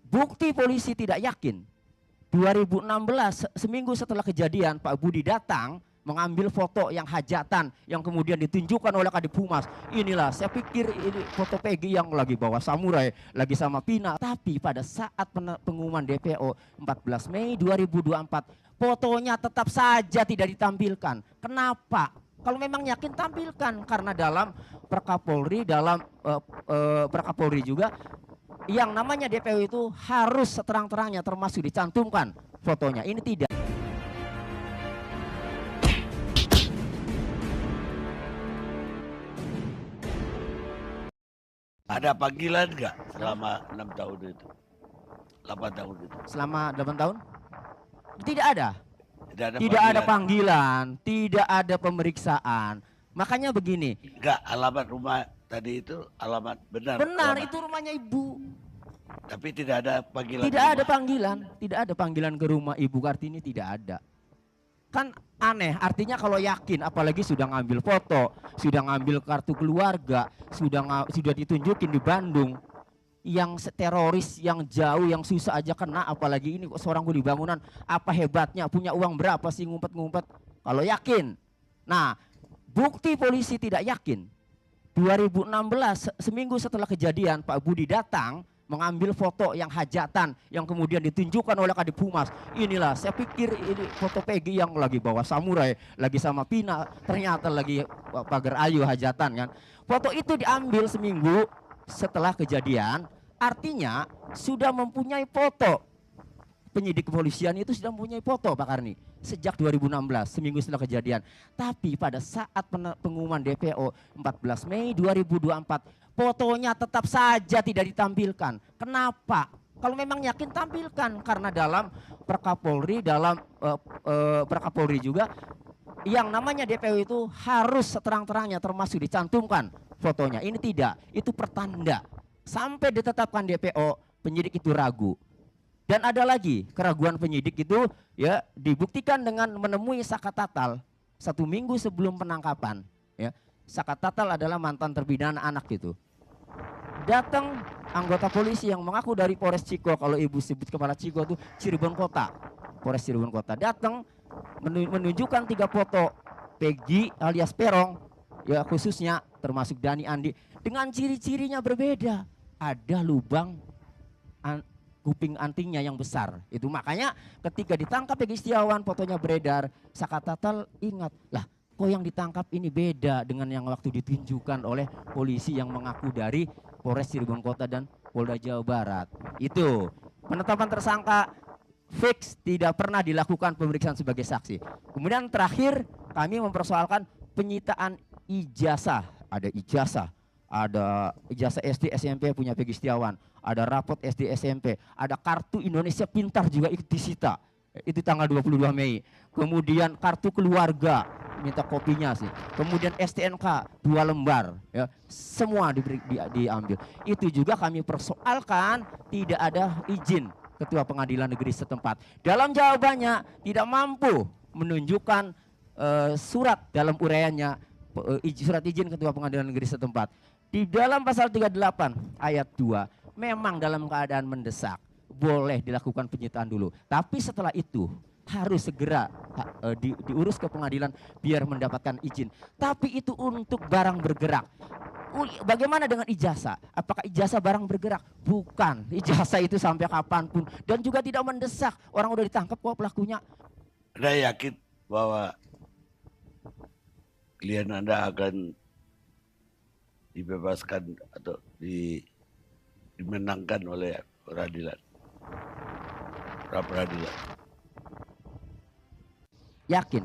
Bukti polisi tidak yakin. 2016 seminggu setelah kejadian Pak Budi datang mengambil foto yang hajatan yang kemudian ditunjukkan oleh Kadif Humas. Inilah saya pikir ini foto Peggy yang lagi bawa samurai, lagi sama Pina. Tapi pada saat pengumuman DPO 14 Mei 2024, fotonya tetap saja tidak ditampilkan. Kenapa? Kalau memang yakin tampilkan, karena dalam Perkapolri, dalam Perkapolri juga yang namanya DPO itu harus seterang-terangnya termasuk dicantumkan fotonya. Ini tidak. Ada panggilan nggak selama 6 tahun itu? 8 tahun itu? Selama 8 tahun? Tidak ada. Tidak ada panggilan, tidak ada pemeriksaan. Makanya begini. Enggak, alamat rumah tadi itu alamat benar. Benar, alamat. itu rumahnya ibu. Tapi tidak ada panggilan. Tidak ada panggilan, tidak ada panggilan ke rumah Ibu Kartini, tidak ada. Kan aneh, artinya kalau yakin, apalagi sudah ngambil foto, sudah ngambil kartu keluarga, sudah ditunjukin di Bandung, yang teroris yang jauh, yang susah aja kena, apalagi ini seorang kuli bangunan, apa hebatnya, punya uang berapa sih ngumpet-ngumpet, kalau yakin. Nah, bukti polisi tidak yakin. 2016 seminggu setelah kejadian Pak Budi datang mengambil foto yang hajatan yang kemudian ditunjukkan oleh Kadif Humas. Inilah saya pikir ini foto Peggy yang lagi bawa samurai, lagi sama Pina, ternyata lagi pagar ayu hajatan kan. Foto itu diambil seminggu setelah kejadian, artinya sudah mempunyai foto. Penyidik kepolisian itu sudah mempunyai foto Pak Karni sejak 2016, seminggu setelah kejadian. Tapi pada saat pengumuman DPO 14 Mei 2024, fotonya tetap saja tidak ditampilkan. Kenapa? Kalau memang yakin tampilkan, karena dalam Perkapolri, dalam Perkapolri juga yang namanya DPO itu harus seterang-terangnya termasuk dicantumkan fotonya. Ini tidak, itu pertanda. Sampai ditetapkan DPO, penyidik itu ragu. Dan ada lagi keraguan penyidik itu ya dibuktikan dengan menemui Saka Tatal 1 minggu sebelum penangkapan. Ya, Saka Tatal adalah mantan terpidana anak itu. Datang anggota polisi yang mengaku dari Polres Ciko, kalau ibu sebut kepala Ciko itu Cirebon Kota, Polres Cirebon Kota, datang menunjukkan 3 foto Peggy alias Perong, ya khususnya termasuk Dani Andi, dengan ciri-cirinya berbeda. Ada lubang kuping antingnya yang besar. Itu makanya ketika ditangkap Peggy Setiawan, fotonya beredar, Saka Tatal ingat, lah kok yang ditangkap ini beda dengan yang waktu ditunjukkan oleh polisi yang mengaku dari Polres Cirebon Kota dan Polda Jawa Barat. Itu penetapan tersangka fix, tidak pernah dilakukan pemeriksaan sebagai saksi. Kemudian terakhir kami mempersoalkan penyitaan ijazah. Ada ijazah, ada ijazah SD SMP punya Peggy Setiawan, ada rapot SD SMP, ada kartu Indonesia Pintar juga disita. Itu tanggal 22 Mei. Kemudian kartu keluarga, minta kopinya sih. Kemudian STNK 2 lembar, ya. Semua diambil. Itu juga kami persoalkan tidak ada izin Ketua Pengadilan Negeri setempat. Dalam jawabannya tidak mampu menunjukkan surat dalam uraiannya, surat izin Ketua Pengadilan Negeri setempat. Di dalam pasal 38 ayat 2 memang dalam keadaan mendesak boleh dilakukan penyitaan dulu. Tapi setelah itu harus segera diurus ke pengadilan biar mendapatkan izin. Tapi itu untuk barang bergerak. Bagaimana dengan ijazah? Apakah ijazah barang bergerak? Bukan. Ijazah itu sampai kapanpun dan juga tidak mendesak. Orang udah ditangkap kok pelakunya. Anda yakin bahwa klien Anda akan dibebaskan atau dimenangkan oleh peradilan? Peradilan. Yakin.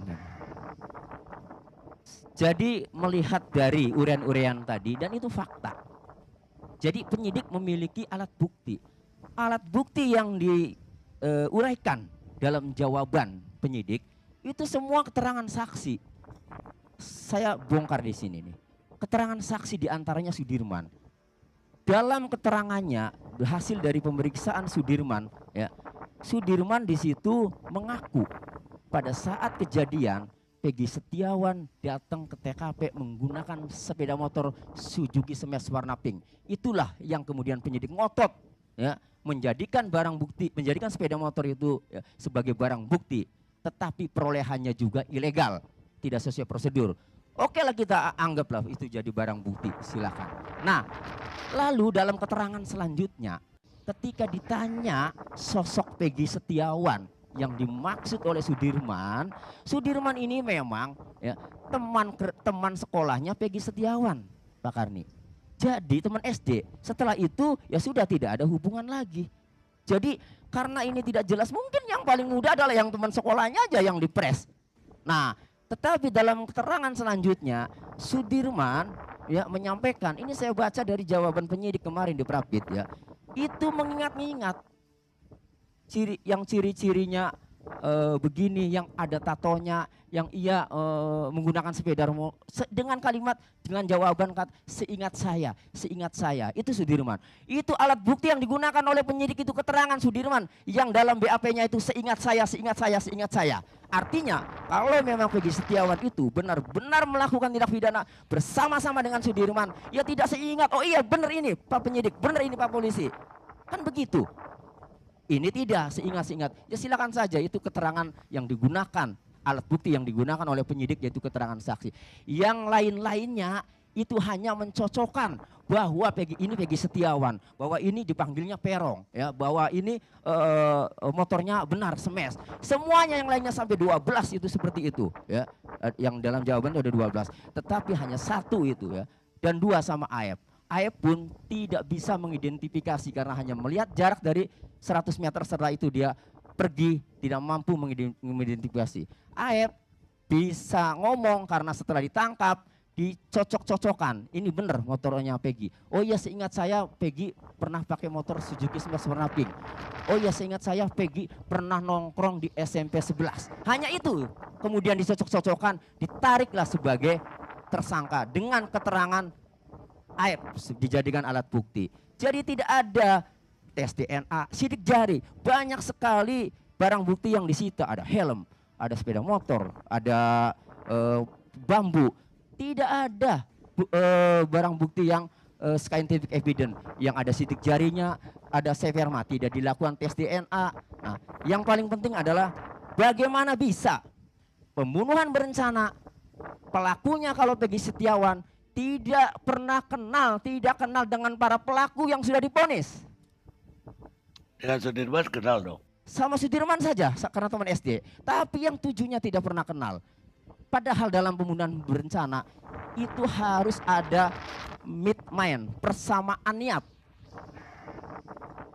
Jadi melihat dari uraian-uraian tadi, dan itu fakta. Jadi penyidik memiliki alat bukti. Alat bukti yang diuraikan dalam jawaban penyidik itu semua keterangan saksi. Saya bongkar di sini nih. Keterangan saksi diantaranya Sudirman. Dalam keterangannya hasil dari pemeriksaan Sudirman, ya, Sudirman di situ mengaku pada saat kejadian Peggy Setiawan datang ke TKP menggunakan sepeda motor Suzuki Smash warna pink. Itulah yang kemudian penyidik ngotot ya, menjadikan barang bukti, menjadikan sepeda motor itu ya, sebagai barang bukti, tetapi perolehannya juga ilegal, tidak sesuai prosedur. Oke lah, kita anggaplah itu jadi barang bukti, silakan. Nah, lalu dalam keterangan selanjutnya, ketika ditanya sosok Peggy Setiawan yang dimaksud oleh Sudirman, Sudirman ini memang ya, teman sekolahnya Peggy Setiawan, Pak Karni. Jadi teman SD. Setelah itu ya sudah tidak ada hubungan lagi. Jadi karena ini tidak jelas, mungkin yang paling mudah adalah yang teman sekolahnya aja yang dipres. Nah, tetapi dalam keterangan selanjutnya Sudirman ya menyampaikan, ini saya baca dari jawaban penyidik kemarin di Prapit ya. Itu mengingat-ingat ciri-cirinya begini, yang ada tatonya, yang ia menggunakan sepeda dengan kalimat, dengan jawaban seingat saya, itu Sudirman. Itu alat bukti yang digunakan oleh penyidik, itu keterangan Sudirman yang dalam BAP-nya itu seingat saya. Artinya kalau memang Peggy Setiawan itu benar-benar melakukan tindak pidana bersama-sama dengan Sudirman, ya tidak seingat, oh iya benar ini Pak penyidik, benar ini Pak polisi, kan begitu. Ini tidak seingat-ingat, ya silakan saja, itu keterangan yang digunakan, alat bukti yang digunakan oleh penyidik, yaitu keterangan saksi. Yang lain-lainnya itu hanya mencocokkan bahwa Peggy Setiawan, bahwa ini dipanggilnya Perong, ya, bahwa ini motornya benar smash. Semuanya yang lainnya sampai 12 itu seperti itu, ya. Yang dalam jawaban itu ada 12, tetapi hanya satu itu ya, dan 2 sama Aep. Aep pun tidak bisa mengidentifikasi karena hanya melihat jarak dari 100 meter, setelah itu dia pergi, tidak mampu mengidentifikasi. Aep bisa ngomong karena setelah ditangkap dicocok-cocokan, ini benar motornya Peggy. Oh iya, seingat saya Peggy pernah pakai motor Suzuki Smash warna pink. Oh iya, seingat saya Peggy pernah nongkrong di SMP 11. Hanya itu, kemudian dicocok-cocokan, ditariklah sebagai tersangka dengan keterangan Aep, dijadikan alat bukti. Jadi tidak ada tes DNA, sidik jari, banyak sekali barang bukti yang disita. Ada helm, ada sepeda motor, ada bambu. Tidak ada barang bukti yang scientific evidence, yang ada sidik jarinya, ada sperma, tidak dilakukan tes DNA. Nah, yang paling penting adalah bagaimana bisa pembunuhan berencana, pelakunya kalau Peggy Setiawan tidak pernah tidak kenal dengan para pelaku yang sudah divonis. Dengan Sudirman kenal dong. Sama Sudirman saja karena teman SD. Tapi yang 7-nya tidak pernah kenal. Padahal dalam pembunuhan berencana itu harus ada mind, persamaan niat.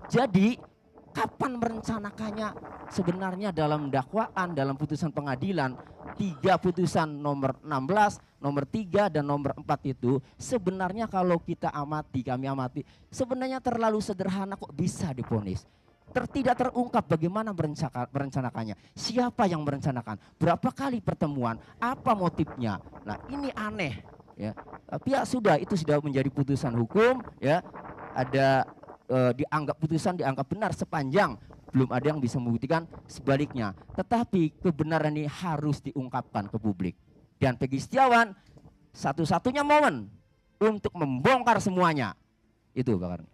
Jadi kapan merencanakannya? Sebenarnya dalam dakwaan, dalam putusan pengadilan, 3 putusan nomor 16, nomor 3 dan nomor 4 itu sebenarnya kalau kita amati, kami amati, sebenarnya terlalu sederhana kok bisa divonis. Tidak terungkap bagaimana merencanakannya, siapa yang merencanakan, berapa kali pertemuan, apa motifnya. Nah, ini aneh ya. Tapi ya sudah, itu sudah menjadi putusan hukum ya. Ada dianggap benar sepanjang belum ada yang bisa membuktikan sebaliknya. Tetapi kebenaran ini harus diungkapkan ke publik. Dan Peggy Setiawan satu-satunya momen untuk membongkar semuanya. Itu Pak Karni.